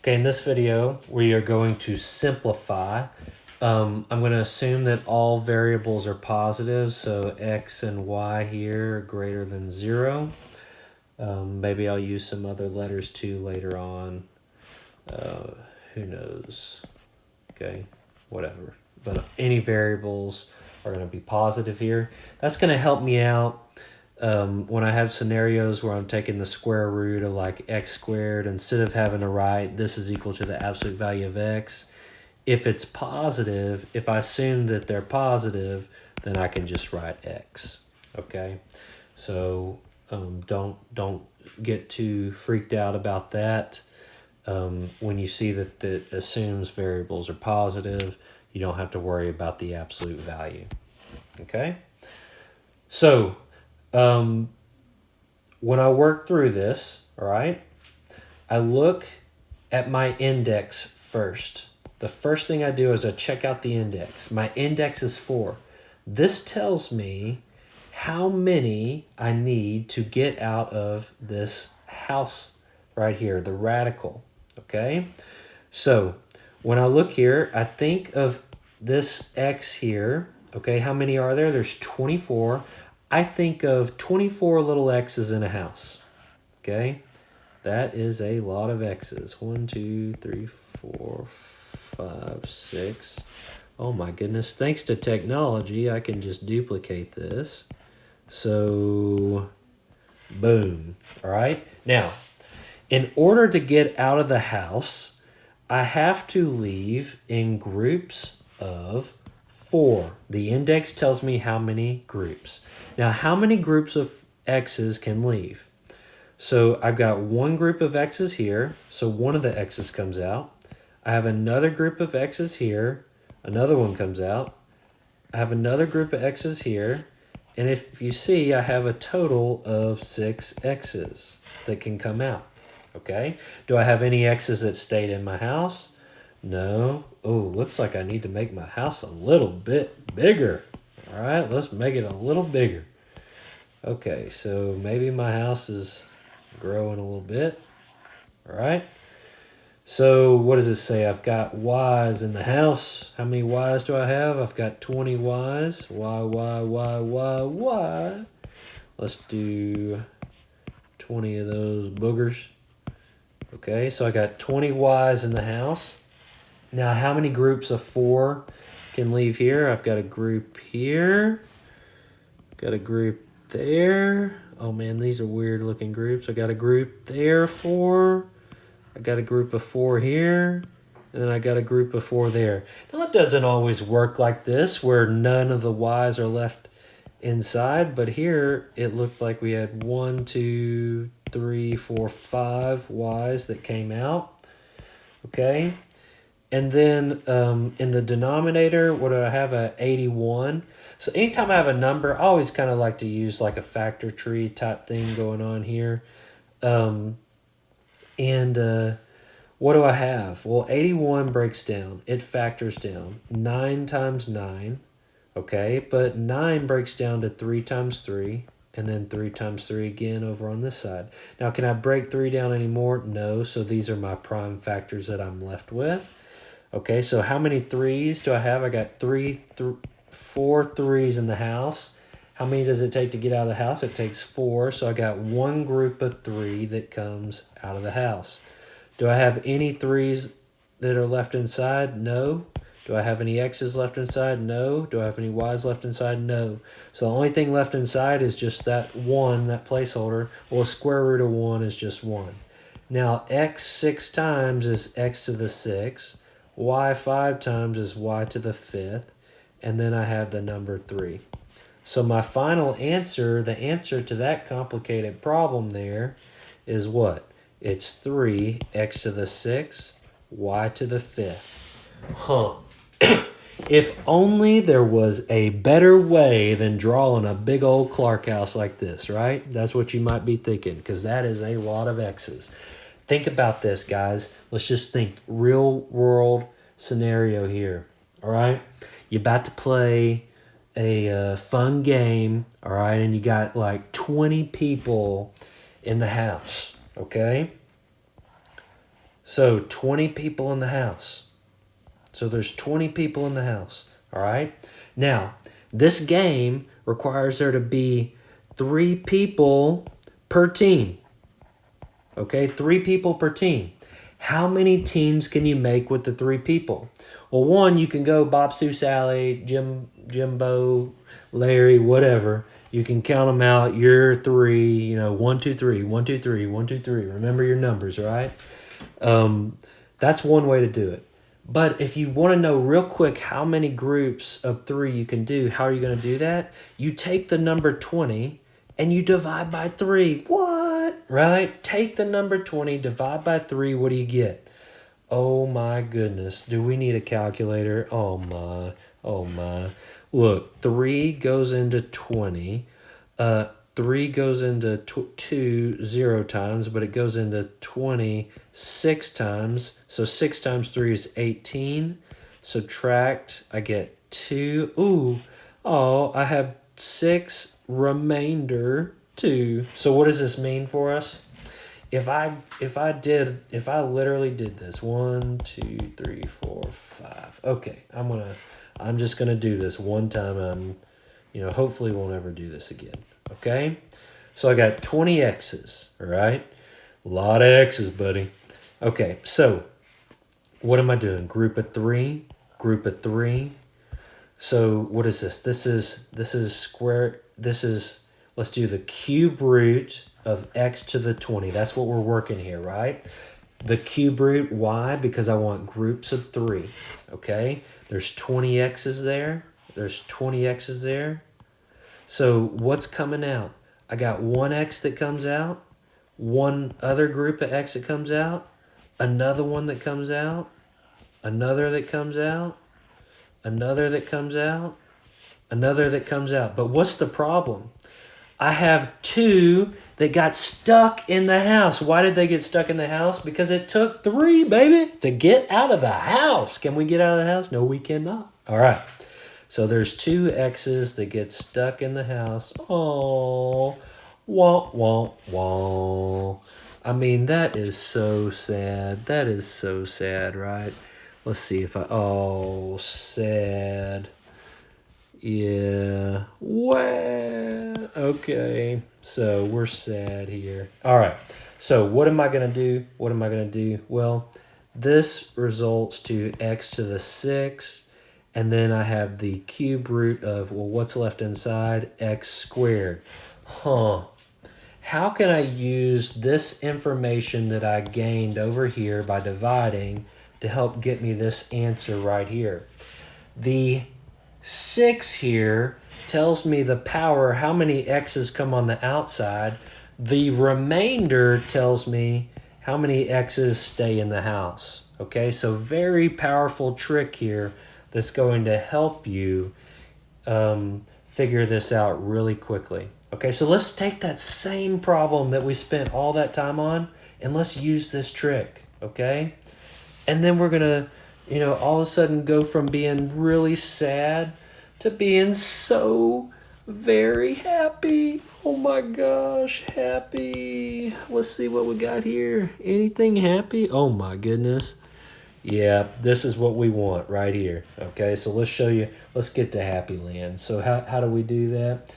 Okay, in this video, we are going to simplify. I'm going to assume that all variables are positive, so x and y here are greater than 0. Maybe I'll use some other letters too later on. Who knows? Okay, whatever. But any variables are going to be positive here. That's going to help me out when I have scenarios where I'm taking the square root of like x squared, instead of having to write this is equal to the absolute value of x. If it's positive, if I assume that they're positive, then I can just write x. Okay, so don't get too freaked out about that. When you see that it assumes variables are positive, you don't have to worry about the absolute value. Okay, so when I work through this, all right, I look at my index first. The first thing I do is I check out the index. My index is 4. This tells me how many I need to get out of this house right here, the radical, okay? So when I look here, I think of this x here, okay? How many are there? There's 24. I think of 24 little x's in a house, okay? That is a lot of x's. 1, 2, 3, 4, 5, 6. Oh my goodness. Thanks to technology, I can just duplicate this. So, boom. All right. Now, in order to get out of the house, I have to leave in groups of 4. The index tells me how many groups. Now, how many groups of x's can leave? So I've got one group of x's here, so one of the x's comes out. I have another group of x's here, another one comes out. I have another group of x's here, and if you see, I have a total of 6 x's that can come out. Okay, do I have any x's that stayed in my house? No. Oh, looks like I need to make my house a little bit bigger. All right, let's make it a little bigger. Okay, so maybe my house is growing a little bit. All right. So what does it say? I've got y's in the house. How many y's do I have? I've got 20 y's. Y. Let's do 20 of those boogers. Okay, so I got 20 y's in the house. Now, how many groups of 4 can leave here? I've got a group here. Got a group there. Oh man, these are weird looking groups. I got a group there 4. I got a group of 4 here. And then I got a group of 4 there. Now it doesn't always work like this where none of the y's are left inside. But here it looked like we had 1, 2, 3, 4, 5 y's that came out. Okay. And then in the denominator, what do I have? A 81. So anytime I have a number, I always kind of like to use like a factor tree type thing going on here. What do I have? Well, 81 breaks down. It factors down. 9 times 9. Okay, but 9 breaks down to 3 times 3. And then 3 times 3 again over on this side. Now, can I break 3 down anymore? No, so these are my prime factors that I'm left with. Okay, so how many 3's do I have? I got 4 3's in the house. How many does it take to get out of the house? It takes 4, so I got one group of 3 that comes out of the house. Do I have any 3's that are left inside? No. Do I have any x's left inside? No. Do I have any y's left inside? No. So the only thing left inside is just that 1, that placeholder. Well, square root of 1 is just 1. Now, x 6 times is x to the 6th. Y 5 times is y to the 5th. And then I have the number 3. So my final answer, the answer to that complicated problem there is what? It's 3, x to the 6th, y to the 5th. Huh. If only there was a better way than drawing a big old Clark house like this, right? That's what you might be thinking, because that is a lot of x's. Think about this, guys. Let's just think real world scenario here, all right? You're about to play a fun game, all right, and you got like 20 people in the house, okay? So 20 people in the house. So there's 20 people in the house. All right. Now, this game requires there to be 3 people per team. Okay, 3 people per team. How many teams can you make with the 3 people? Well, one, you can go Bob, Sue, Sally, Jimbo, Larry, whatever. You can count them out. You're 3, 1, 2, 3, 1, 2, 3, 1, 2, 3. Remember your numbers, right? That's one way to do it. But if you want to know real quick how many groups of 3 you can do, how are you going to do that? You take the number 20 and you divide by 3. What? Right? Take the number 20, divide by 3. What do you get? Oh my goodness. Do we need a calculator? Oh my. Oh my. Look, 3 goes into 20. 3 goes into 2 0 times, but it goes into 20 6 times. So 6 times 3 is 18. Subtract, I get 2. Ooh, oh, I have 6 remainder 2. So what does this mean for us? If I literally did this 1, 2, 3, 4, 5. Okay, I'm just gonna do this one time. Hopefully won't ever do this again. Okay, so I got 20 X's. All right, a lot of X's, buddy. Okay, so what am I doing? Group of 3. Group of 3. So what is this? This is square. Let's do the cube root of x to the 20. That's what we're working here, right? The cube root, why? Because I want groups of 3, okay? There's 20 x's there. There's 20 x's there. So what's coming out? I got 1 x that comes out, one other group of x that comes out, another one that comes out, another that comes out, another that comes out, another that comes out. But what's the problem? I have 2 that got stuck in the house. Why did they get stuck in the house? Because it took 3, baby, to get out of the house. Can we get out of the house? No, we cannot. All right. So there's 2 x's that get stuck in the house. Oh, wah, wah, wah. I mean, that is so sad. That is so sad, right? Let's see if oh, sad. Yeah. Well, okay. So we're sad here. All right. So what am I going to do? What am I going to do? Well, this results to x to the 6th. And then I have the cube root of, well, what's left inside? X squared. Huh. How can I use this information that I gained over here by dividing to help get me this answer right here? The 6 here tells me the power, how many x's come on the outside. The remainder tells me how many x's stay in the house. Okay, so very powerful trick here that's going to help you figure this out really quickly. Okay, so let's take that same problem that we spent all that time on and let's use this trick, okay? And then we're going to, all of a sudden go from being really sad to being so very happy. Oh my gosh, happy. Let's see what we got here. Anything happy? Oh my goodness. Yeah, this is what we want right here. Okay, so let's show you. Let's get to happy land. So how do we do that?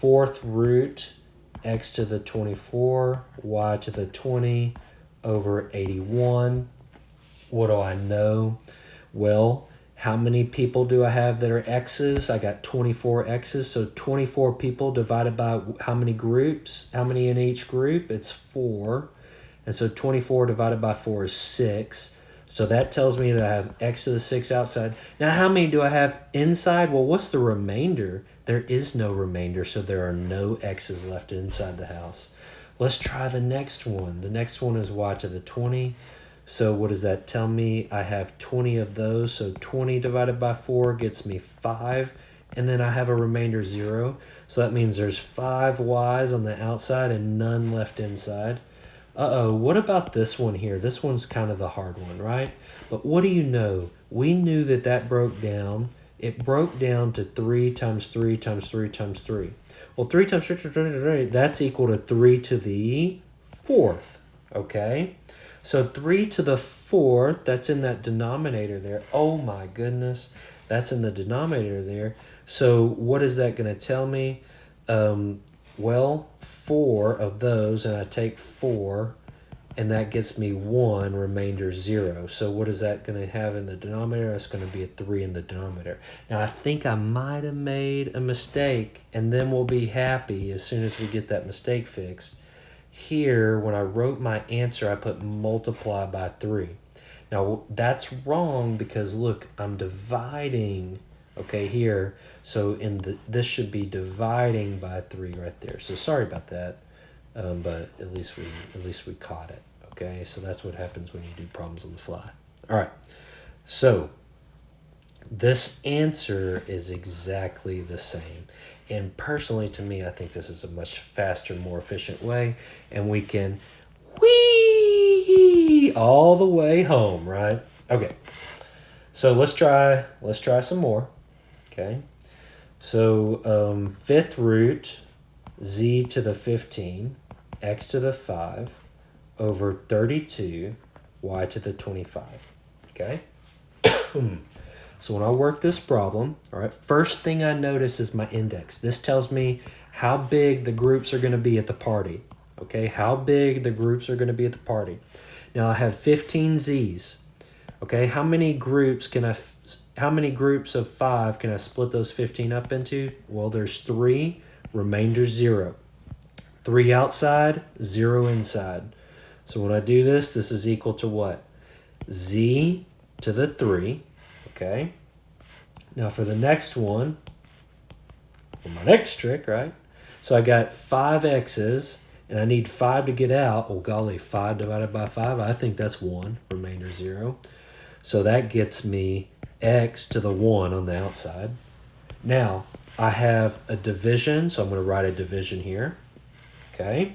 4th root, x to the 24, y to the 20 over 81. What do I know? Well, how many people do I have that are x's? I got 24 x's. So 24 people divided by how many groups? How many in each group? It's 4. And so 24 divided by 4 is 6. So that tells me that I have x to the 6 outside. Now, how many do I have inside? Well, what's the remainder? There is no remainder, so there are no x's left inside the house. Let's try the next one. The next one is y to the 20. So what does that tell me? I have 20 of those. So 20 divided by 4 gets me 5. And then I have a remainder 0. So that means there's 5 y's on the outside and none left inside. Uh-oh, what about this one here? This one's kind of the hard one, right? But what do you know? We knew that broke down. It broke down to 3 times 3 times 3 times 3. Well, 3 times 3 times 3, that's equal to 3 to the 4th, okay? So 3 to the 4th, that's in that denominator there. Oh my goodness, that's in the denominator there. So what is that going to tell me? Well, 4 of those, and I take 4, and that gets me 1, remainder 0. So what is that going to have in the denominator? That's going to be a 3 in the denominator. Now, I think I might have made a mistake, and then we'll be happy as soon as we get that mistake fixed. Here, when I wrote my answer, I put multiply by 3. Now, that's wrong because, look, I'm dividing, okay, here. So this should be dividing by 3 right there. So sorry about that, but at least we caught it. Okay, so that's what happens when you do problems on the fly. All right, so this answer is exactly the same. And personally, to me, I think this is a much faster, more efficient way, and we can whee all the way home, right? Okay, so let's try some more. Okay, so fifth root z to the 15 x to the 5 over 32 y to the 25. Okay. So when I work this problem, all right, first thing I notice is my index. This tells me how big the groups are going to be at the party. Okay, how big the groups are going to be at the party. Now I have 15 z's. Okay, how many groups of 5 can I split those 15 up into? Well, there's 3, remainder 0. 3 outside, 0 inside. So when I do this, this is equal to what? Z to the 3. Okay. Now for the next one, for my next trick, right? So I got 5 x's, and I need 5 to get out. Oh, golly, 5 divided by 5, I think that's 1, remainder 0. So that gets me x to the 1 on the outside. Now, I have a division, so I'm going to write a division here. Okay.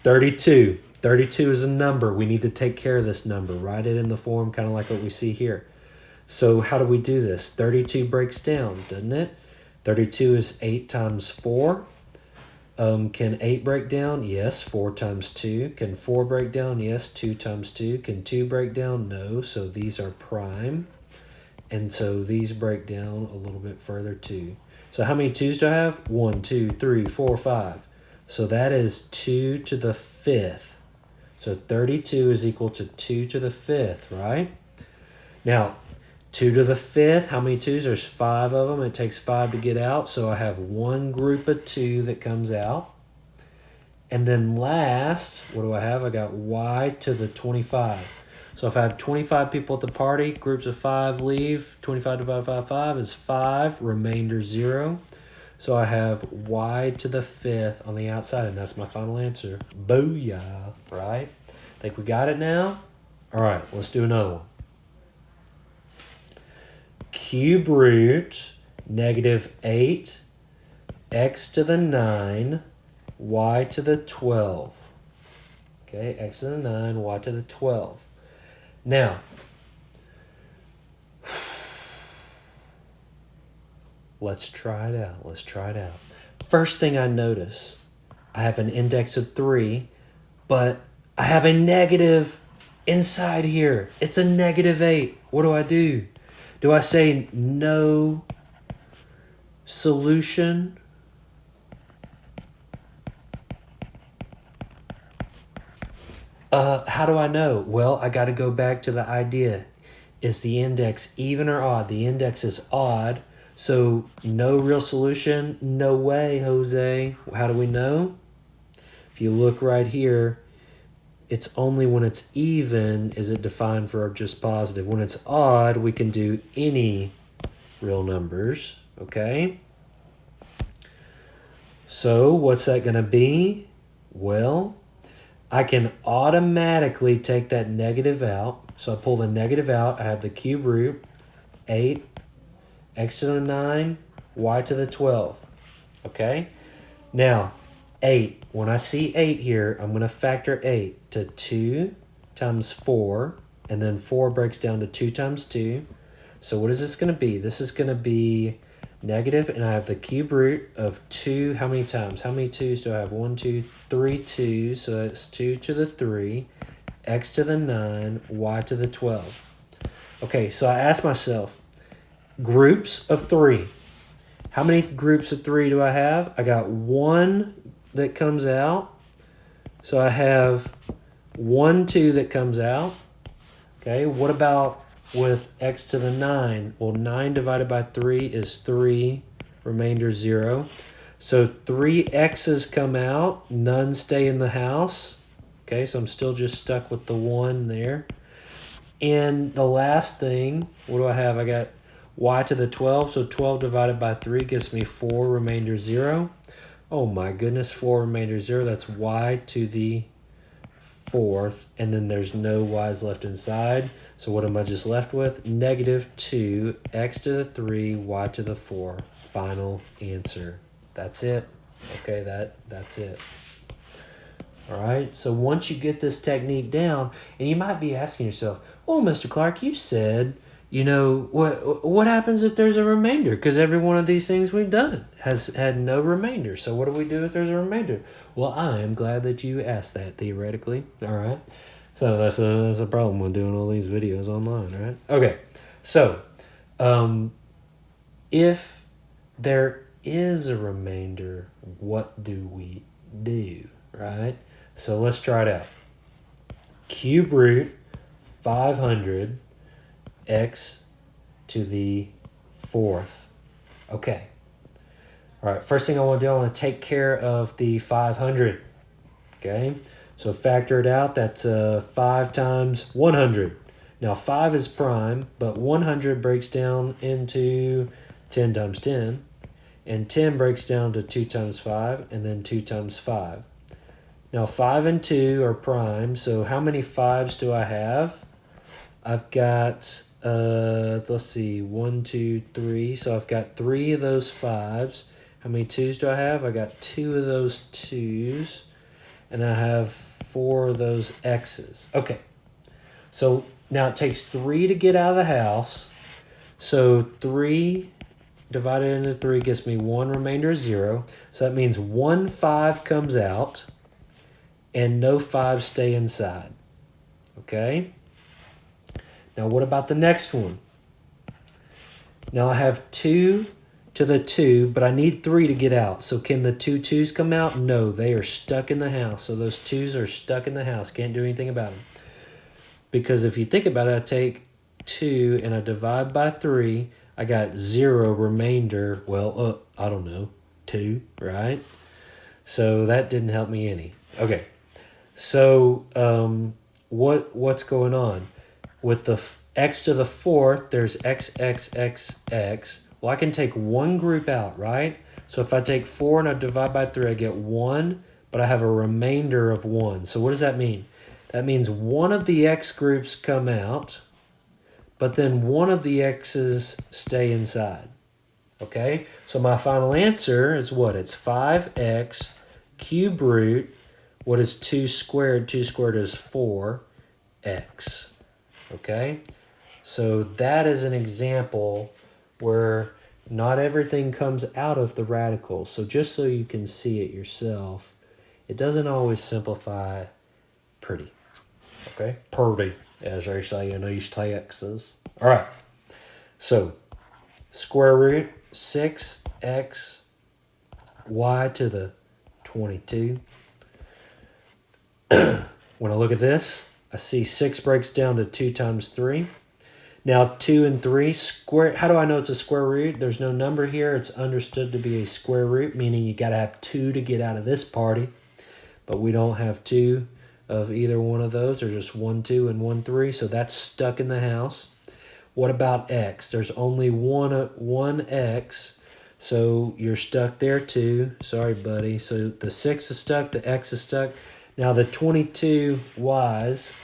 32. 32 is a number. We need to take care of this number. Write it in the form kind of like what we see here. So how do we do this? 32 breaks down, doesn't it? 32 is 8 times 4. Can 8 break down? Yes. 4 times 2. Can 4 break down? Yes. 2 times 2. Can 2 break down? No. So these are prime. And so these break down a little bit further too. So how many 2's do I have? 1, 2, 3, 4, 5. So that is 2 to the 5th. So 32 is equal to 2 to the 5th, right? Now, 2 to the 5th, how many 2's? There's 5 of them. It takes 5 to get out. So I have one group of 2 that comes out. And then last, what do I have? I got y to the 25. So if I have 25 people at the party, groups of 5 leave. 25 divided by 5 is 5, remainder 0. So I have y to the 5th on the outside, and that's my final answer. Booyah, right? Think we got it now? All right, let's do another one. Cube root negative 8 x to the 9 y to the 12. Okay, x to the 9 y to the 12. Now, let's try it out. First thing I notice, I have an index of 3, but I have a negative inside here. It's a negative 8. What do? Do I say no solution? How do I know? Well, I got to go back to the idea. Is the index even or odd? The index is odd, so no real solution? No way, Jose. How do we know? If you look right here, it's only when it's even is it defined for just positive. When it's odd, we can do any real numbers, okay? So what's that going to be? Well, I can automatically take that negative out. So I pull the negative out. I have the cube root, 8, x to the 9, y to the 12. Okay? Now, 8. When I see 8 here, I'm going to factor 8 to 2 times 4. And then 4 breaks down to 2 times 2. So what is this going to be? This is going to be negative, and I have the cube root of 2. How many times? How many 2's do I have? 1, 2, 3 2's. So that's 2 to the 3, x to the 9, y to the 12. Okay, so I asked myself, groups of 3. How many groups of 3 do I have? I got 1 that comes out. So I have 1, 2 that comes out. Okay, what about with x to the 9? Well, 9 divided by 3 is 3, remainder 0. So 3 x's come out, none stay in the house. Okay, so I'm still just stuck with the 1 there. And the last thing, what do I have? I got y to the 12, so 12 divided by 3 gives me 4, remainder 0. Oh my goodness, 4, remainder 0, that's y to the 4th, and then there's no y's left inside. So what am I just left with? Negative 2, x to the 3, y to the 4. Final answer. That's it. Okay, that's it. All right, so once you get this technique down, and you might be asking yourself, well, Mr. Clark, you said, what happens if there's a remainder? Because every one of these things we've done has had no remainder. So what do we do if there's a remainder? Well, I am glad that you asked that, theoretically. All right, so that's a problem with doing all these videos online, right? Okay, so if there is a remainder, what do we do, right? So let's try it out. Cube root 500 x to the 4th. Okay. All right, first thing I want to do, I want to take care of the 500. Okay, so factor it out. That's 5 times 100. Now 5 is prime, but 100 breaks down into 10 times 10. And 10 breaks down to 2 times 5, and then 2 times 5. Now 5 and 2 are prime, so how many 5s do I have? I've got, let's see, 1, 2, 3. So I've got 3 of those 5s. How many 2s do I have? I got 2 of those 2s. And I have 4 of those x's. Okay, so now it takes 3 to get out of the house. So 3 divided into 3 gives me 1, remainder 0. So that means 1 5 comes out and no 5 stay inside. Okay? Now what about the next one? Now I have 2 to the 2, but I need 3 to get out. So can the 2 2's come out? No, they are stuck in the house. So those 2's are stuck in the house. Can't do anything about them. Because if you think about it, I take 2 and I divide by 3. I got 0 remainder. Well, I don't know, 2, right? So that didn't help me any. Okay, so what's going on? With the x to the 4th, there's x, x, x, x. Well, I can take one group out, right? So if I take 4 and I divide by 3, I get 1, but I have a remainder of 1. So what does that mean? That means one of the x groups come out, but then one of the x's stay inside. Okay? So my final answer is what? It's 5x cube root. What is 2 squared? 2 squared is 4x. Okay? So that is an example where not everything comes out of the radical. So just so you can see it yourself, it doesn't always simplify pretty. Okay? Pretty, as they say in East Texas. All right. So square root 6x y to the 22. When I look at this, I see 6 breaks down to 2 times 3. Now 2 and 3 square. How do I know it's a square root? There's no number here. It's understood to be a square root, meaning you got to have 2 to get out of this party. But we don't have 2 of either one of those. Or just 1, 2, and 1, 3. So that's stuck in the house. What about x? There's only one x. So you're stuck there too. Sorry, buddy. So the 6 is stuck. The x is stuck. Now the 22 y's.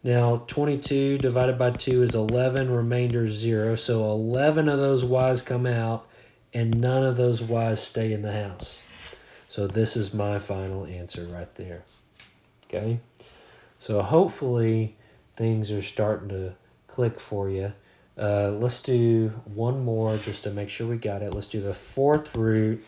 Now 22 divided by 2 is 11, remainder 0. So 11 of those y's come out and none of those y's stay in the house. So this is my final answer right there. Okay? So hopefully things are starting to click for you. Let's do one more just to make sure we got it. Let's do the fourth root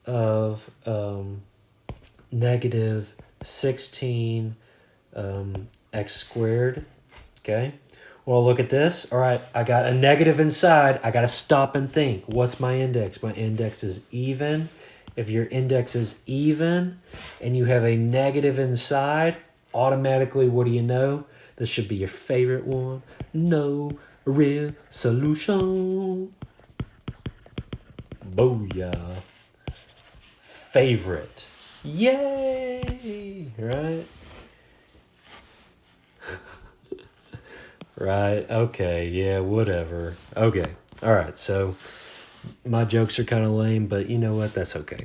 of negative 16 x squared. Okay. Well, look at this. All right, I got a negative inside. I got to stop and think. What's my index? My index is even. If your index is even and you have a negative inside, automatically, what do you know? This should be your favorite one. No real solution. Booyah. Favorite. Yay! Right? Right. Okay. Yeah, whatever. Okay. All right. So my jokes are kind of lame, but you know what? That's okay.